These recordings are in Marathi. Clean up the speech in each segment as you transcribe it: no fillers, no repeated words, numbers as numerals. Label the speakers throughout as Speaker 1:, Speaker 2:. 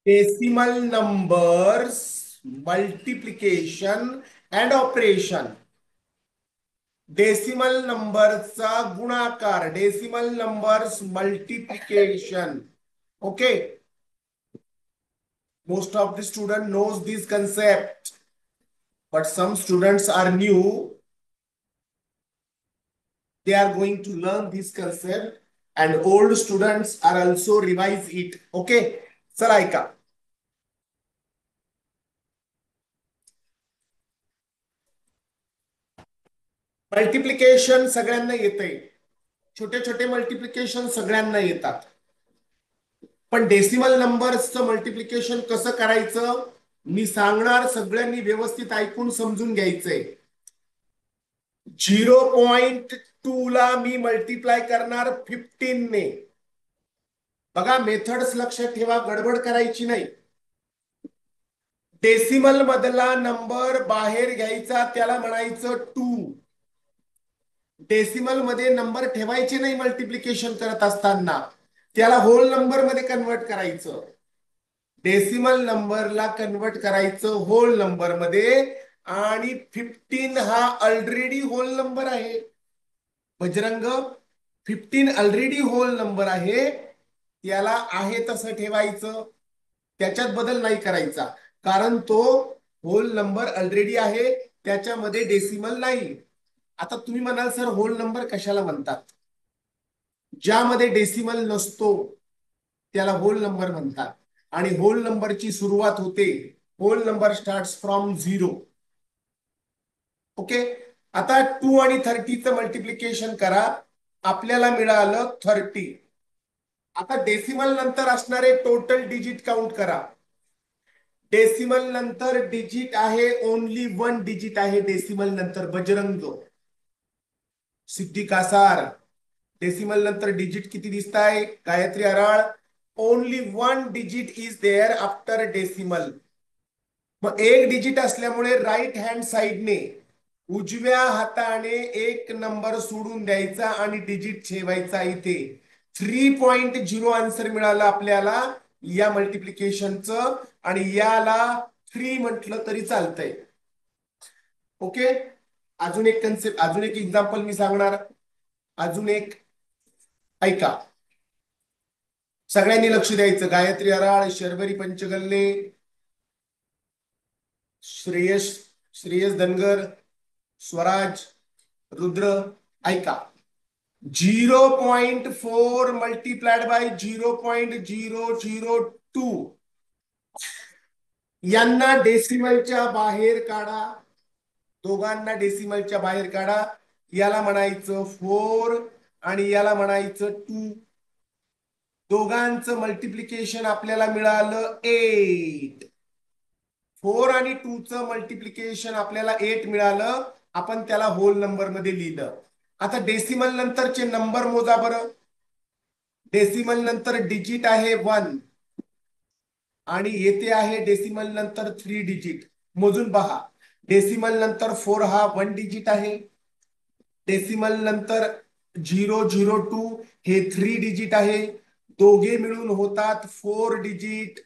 Speaker 1: Decimal numbers multiplication and operation. Decimal नंबरचा गुणाकार, decimal numbers multiplication. Okay, most of the student knows this concept, but some students are new. They are going to learn this concept, and old students are also revise it. Okay, चला ऐका. मल्टिप्लिकेशन सगळ्यांना येते, छोटे छोटे मल्टिप्लिकेशन सगळ्यांना येतात, पण डेसिमल नंबर्सचं मल्टिप्लिकेशन कसं करायचं मी सांगणार. सगळ्यांनी व्यवस्थित ऐकून समजून घ्यायचंय. 0.2 ला मी मल्टिप्लाय करणार 15 ने. बघा, मेथड्स लक्षात ठेवा, गडबड करायची नाही. डेसिमल मधला नंबर बाहेर घ्यायचा, त्याला म्हणायचं 2. डेसिमल मध्ये नंबर ठेवायचे नाही मल्टिप्लिकेशन करत असताना, त्याला होल नंबर मध्ये कन्वर्ट करायचं. डेसिमल नंबरला कन्वर्ट करायचं होल नंबर मध्ये, आणि 15 हा ऑलरेडी होल नंबर आहे. बजरंग, 15 ऑलरेडी होल नंबर आहे, त्याला आहे तसं ठेवायचं, त्याच्यात बदल नाही करायचा, कारण तो होल नंबर ऑलरेडी आहे, त्याच्यामध्ये डेसिमल नाही. आता तुम्ही म्हणाल सर होल नंबर कशाला म्हणतात? ज्यामध्ये डेसिमल नसतो त्याला होल नंबर म्हणतात, आणि होल नंबरची सुरुवात होते, whole number starts from 0. Okay, आता 2 आणि 30चं मल्टिप्लिकेशन करा, आपल्याला मिळालं 30. आता डेसिमल नंतर असणारे टोटल डिजिट काउंट करा. डेसिमल नंतर डिजिट आहे, ओनली 1 डिजिट आहे डेसिमल नंतर. बजरंग, सिद्धी कासार, डेसिमल नंतर डिजिट किती दिसत आहे? Gayatri Aral, only 1 digit is there after decimal. मग एक डिजिट असल्यामुळे राईट हँड साइडने उजव्या हाताने एक नंबर सोडून द्यायचा आणि डिजिट ठेवायचा इथे. 3.0 आन्सर मिळाला आपल्याला या मल्टिप्लिकेशनचं, आणि याला 3 म्हटलं तरी चालतंय. ओके, अजून एक कन्सेप्ट, अजून एक एक्झाम्पल मी सांगणार. अजून एक ऐका, सगळ्यांनी लक्ष द्यायचं. गायत्री अराळ, शर्वरी पंचगल्ले, श्रेयस श्रेयस धनगर, स्वराज, रुद्र, ऐका. 0.4 मल्टीप्लाइड बाय 0.002 यांना डेसिमलच्या बाहेर काढा. दोघांना डेसिमलच्या बाहेर काढा. याला म्हणायचं 4 आणि याला म्हणायचं 2. दोघांचं मल्टिप्लिकेशन आपल्याला मिळालं 8. 4 आणि 2 चं मल्टिप्लिकेशन आपल्याला 8 मिळालं, आपण त्याला होल नंबर मध्ये लिहिलं. आता डेसिमल नंतरचे नंबर मोजा बरं. डेसिमल नंतर डिजिट आहे 1, आणि येथे आहे डेसिमल नंतर 3 डिजिट. मोजून पहा, डेसिमल नंतर 4 हा 1 डिजिट आहे, डेसिमल नंतर 002 हे 3 डिजिट आहे, दोघे मिळून होतात 4 डिजिट.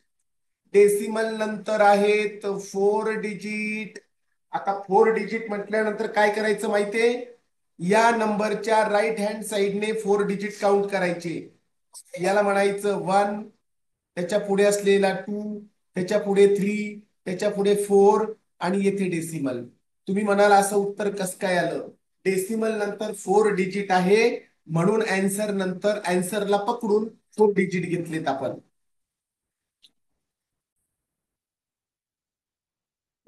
Speaker 1: डेसिमल नंतर आहेत 4 डिजिट. आता 4 डिजिट म्हटल्यानंतर काय करायचं माहितीये? या नंबरच्या राईट हँड साइडने 4 डिजिट काउंट करायचे. याला म्हणायचं 1, त्याच्या पुढे असलेला 2, त्याच्या पुढे 3, त्याच्या पुढे 4, आणि येथे डेसिमल. तुम्ही म्हणाल असं उत्तर कसं काय आलं? डेसिमल नंतर 4 डिजिट आहे, म्हणून आन्सर नंतर आन्सरला पकडून 4 डिजिट घेतलेत आपण.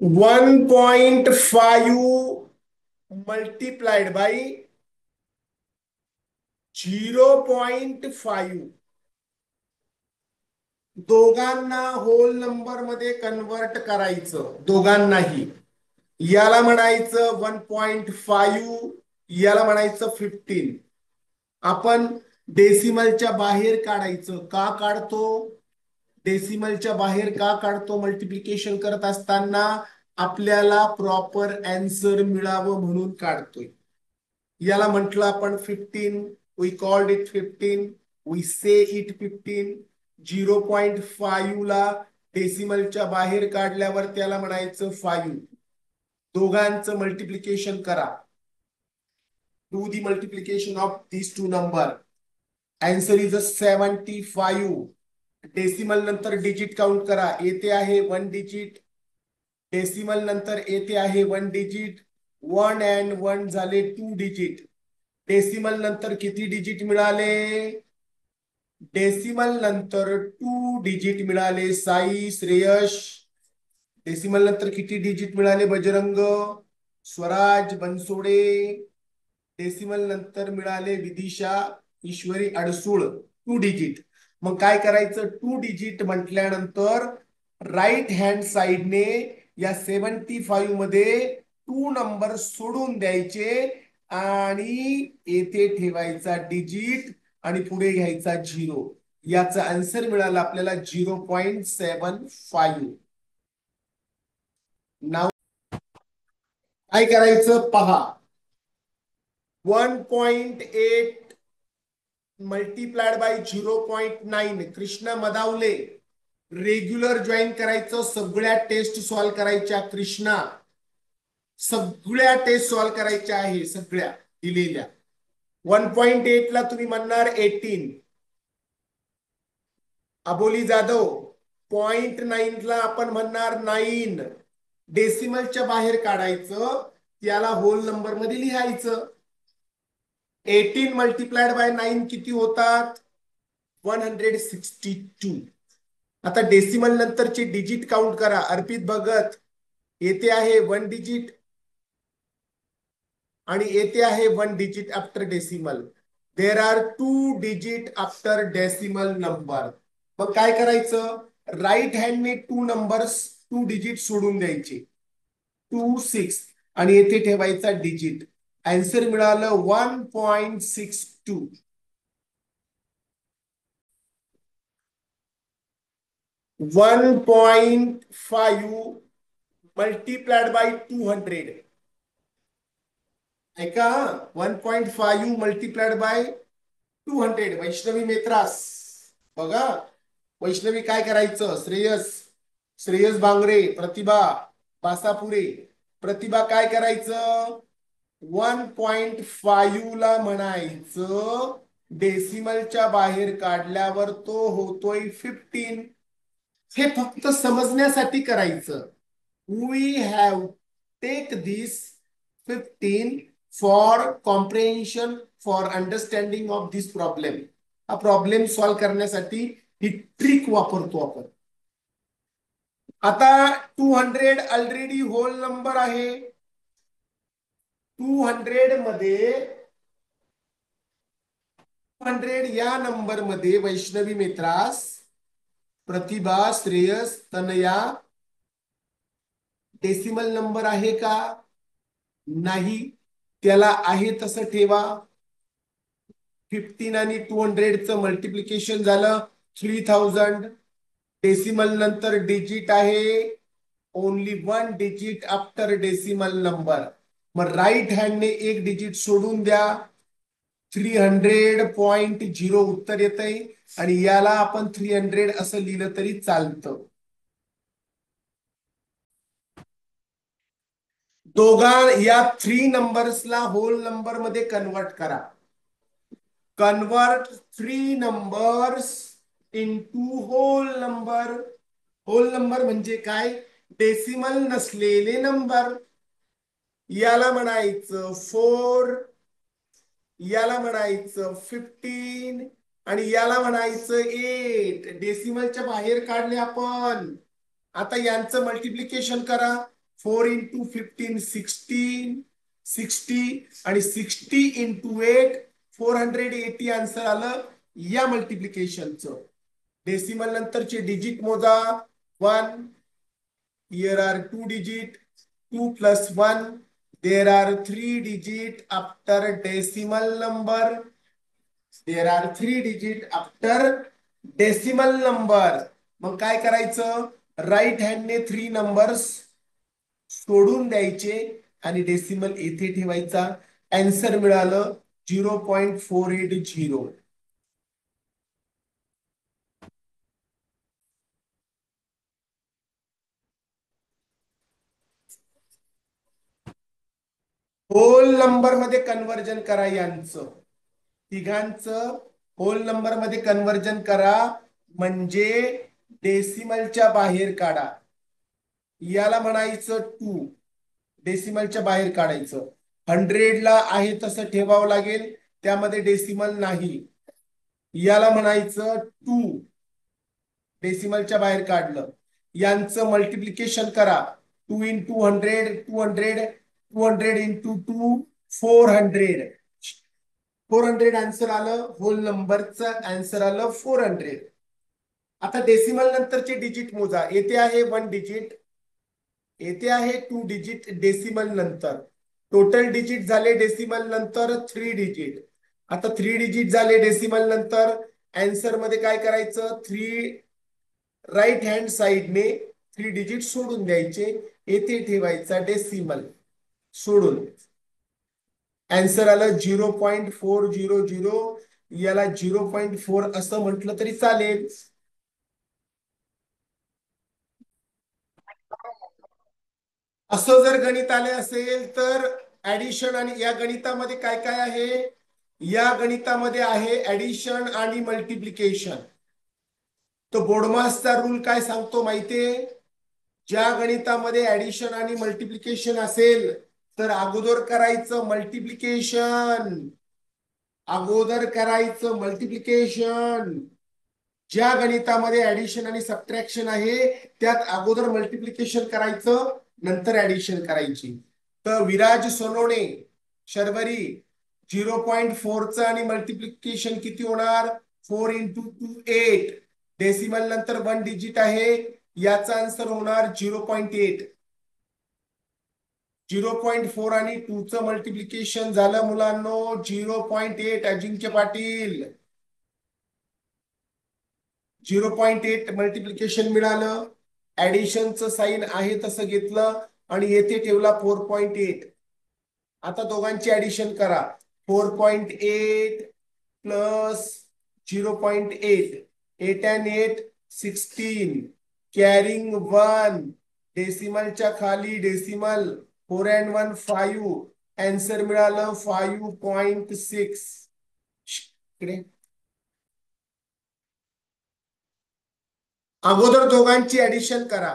Speaker 1: 1.5 मल्टीप्लाइड बाय 0.5 दोघांना होल नंबर मध्ये कन्वर्ट करायचं, दोघांनाही. याला म्हणायचं 1.5, याला म्हणायचं 15. आपण डेसिमलच्या बाहेर काढायचं. का काढतो? डेसिमलच्या बाहेर का काढतो? मल्टिप्लिकेशन करत असताना आपल्याला प्रॉपर आन्सर मिळावं म्हणून काढतोय. याला म्हटलं आपण 15, we called it 15, we say it 15. 0.5 ला डेसिमलच्या बाहेर काढल्यावर त्याला म्हणायचं 5. दोघांचं मल्टिप्लिकेशन करा. Do the multiplication of these two number. Answer is 75. Decimal नंतर डिजिट काउंट करा. येथे आहे 1 डिजिट. डेसिमल नंतर येथे आहे 1 डिजिट. 1 and 1 झाले 2 डिजिट. डेसिमल नंतर किती डिजिट मिळाले? डेसिमल नंतर 2 डिजिट मिळाले. साई, श्रेयश. डेसिमल नंतर किती डिजिट मिळाले? बजरंग, स्वराज, बनसोडे. डेसिमल नंतर मिळाले विदिशा, ईश्वरी, अडसूळ. 2 डिजिट. मग काय करायचं? 2 डिजिट म्हटल्यानंतर राईट हँड साइडने या 75 मध्ये 2 नंबर सोडून द्यायचे आणि येथे ठेवायचा डिजिट आणि पुढे घ्यायचा 0. याचा आन्सर मिळाला आपल्याला 0.75. नाव काय करायचं पहा. 1.8 multiplied by 0.9. Krishna Madavale. Regular join करायचं. सगळ्या टेस्ट सॉल्व्ह करायच्या. कृष्णा, सगळ्या टेस्ट सॉल्व्ह करायच्या आहे, सगळ्या दिलेल्या. 1.8 ला तुम्ही म्हणणार 18. अबोली जाधव, 0.9 ला आपण म्हणणार 9. डेसिमलच्या बाहेर काढायचं, त्याला होल नंबर मध्ये लिहायचं. 18 मल्टीप्लाइड बाय 9 किती होतात? 162. आता डेसिमल नंतरचे डिजिट काउंट करा. अर्पित भगत, येथे आहे 1 डिजिट आणि येथे आहे 1 digit after decimal. There are 2 digit after decimal number. मग काय करायचं? राईट हँडने 2 नंबर्स 2 डिजिट सोडून द्यायचे. 2, 6 आणि येथे ठेवायचा डिजिट. आन्सर मिळालं 1.62. 1.5 मल्टीप्लाइड बाय 200. ऐका, 1.5 मल्टीप्लाइड बाय 200. वैष्णवी मेत्रास बघा. वैष्णवी काय करायचं? श्रेयस, श्रेयस बांगरे, प्रतिभा बासापुरे. प्रतिभा काय करायचं? 1.5 ला म्हणायचं डेसिमलच्या बाहेर काढल्यावर तो होतोय 15. हे फक्त समजण्यासाठी करायचं. We have take this 15 for comprehension, for understanding of this problem. हा प्रॉब्लेम सॉल्व्ह करण्यासाठी ही ट्रिक वापरतो आपण. आता 200 ऑलरेडी होल नंबर आहे. 200 मध्ये 200 या नंबर मध्ये वैष्णवी मित्रास, प्रतिभा, श्रेयस, तनया डेसिमल नंबर आहे का? नाही. त्याला आहे तसं ठेवा. 15 आणि 200 मल्टिप्लिकेशन झालं 3000. डेसिमल नंतर डिजिट आहे only 1 digit after decimal number. मग राईट हँडने 1 डिजिट सोडून द्या. 300.0 उत्तर येतंय आणि याला आपण 300 असं लिहिलं तरी चालतं. या 3 नंबर्सला होल नंबर मध्ये कन्वर्ट करा. Convert 3 numbers into whole number. Whole number म्हणजे काय? डेसिमल नसलेले नंबर. याला म्हणायचं 4, याला म्हणायचं 15 आणि याला म्हणायचं 8. डेसिमलच्या बाहेर काढले आपण. आता यांचं मल्टिप्लिकेशन करा. 4 इंटू 15 16, 60 आणि 60 इंटू 8 480 आन्सर आलं या मल्टिप्लिकेशनचं. डेसिमल नंतरचे डिजिट मोजा. 1, here are 2 digit. 2 plus 1, there are 3 digit after decimal number. There are 3 digit after decimal number. मग काय करायचं? राईट हँडने 3 नंबर्स सोडून द्यायचे आणि डेसिमल येथे ठेवायचा. आन्सर मिळालं 0.480. होल नंबर मध्ये कन्वर्जन करा यांचं, तिघांचं होल नंबर मध्ये कन्वर्जन करा, म्हणजे डेसिमलच्या बाहेर काढा. याला म्हणायचं 2, डेसिमलच्या बाहेर काढायचं. 100ला आहे तसं ठेवावं लागेल, त्यामध्ये डेसिमल नाही. याला म्हणायचं 2, डेसिमलच्या बाहेर काढलं. यांचं मल्टिप्लिकेशन करा. 2 इंटू 100, 200, 200 इंटू 2, 400. 400 आन्सर आलं, होल नंबरचं आन्सर आलं 400. आता डेसिमल नंतरचे डिजिट मोजा. येथे आहे 1 डिजिट, येथे आहे 2 डिजिट डेसिमल नंतर. टोटल डिजिट झाले डेसिमल नंतर 3 डिजिट. आता 3 डिजिट झाले डेसिमल नंतर. आन्सर मध्ये काय करायचं, 3 राईट हँड साइडने 3 डिजिट सोडून द्यायचे, येथे ठेवायचा डेसिमल सोडून. आन्सर आलं 0.400. याला 0.4 असं म्हटलं तरी चालेल. असं जर गणित आले असेल तर ऍडिशन, आणि या गणितामध्ये काय काय आहे, या गणितामध्ये आहे ऍडिशन आणि मल्टिप्लिकेशन. तो बोर्डमासचा रूल काय सांगतो माहितीये, ज्या गणितामध्ये ऍडिशन आणि मल्टिप्लिकेशन असेल तर अगोदर करायचं मल्टिप्लिकेशन, अगोदर करायचं मल्टिप्लिकेशन. ज्या गणितामध्ये ऍडिशन आणि सबट्रॅक्शन आहे त्यात अगोदर मल्टिप्लिकेशन करायचं, नंतर ऍडिशन करायची. तर विराज सोनवणे शर्वरी 0.4चं आणि मल्टिप्लिकेशन किती होणार, 4 इंटू 2 8. डेसिमल नंतर 1 डिजिट आहे, याचा आन्सर होणार 0.8. 0.4 आणि 2चं मल्टिप्लिकेशन झालं मुलांनो 0.8. अजिंक्य पाटील 0.8 मल्टिप्लिकेशन मिळालं. ऍडिशनचं साइन आहे तसं घेतलं आणि येथे ठेवला 4.8. आता दोघांची ऍडिशन करा. 4.8 प्लस 0.8, 8 and 8 16, कॅरिंग 1, डेसिमलच्या खाली डेसिमल, 4 and 1 5. आन्सर मिळालं 5.6. इकडे अगोदर दोघांची ऍडिशन करा.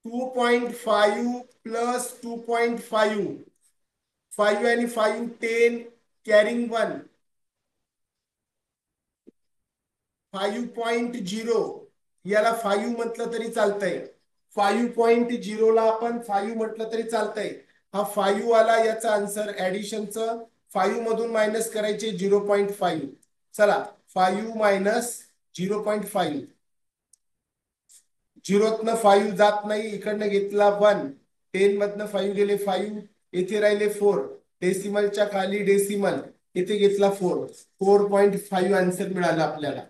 Speaker 1: 2.5 प्लस 2.5, 5 आणि 5 10, कॅरिंग 1 5.0. याला 5 म्हटलं तरी चालतंय. 5.0 ला आपण 5 म्हटलं तरी चालतंय. हा 5 आला, याचा आन्सर ऍडिशनचं. 5 मधून मायनस करायचे 0.5. चला 5 मायनस 0.5, 0तनं 5 जात नाही, इकडनं घेतला 1. 10 मधनं 5 गेले 5, येथे राहिले 4. डेसिमलच्या खाली डेसिमल, इथे घेतला 4. 4.5 आन्सर मिळाला आपल्याला.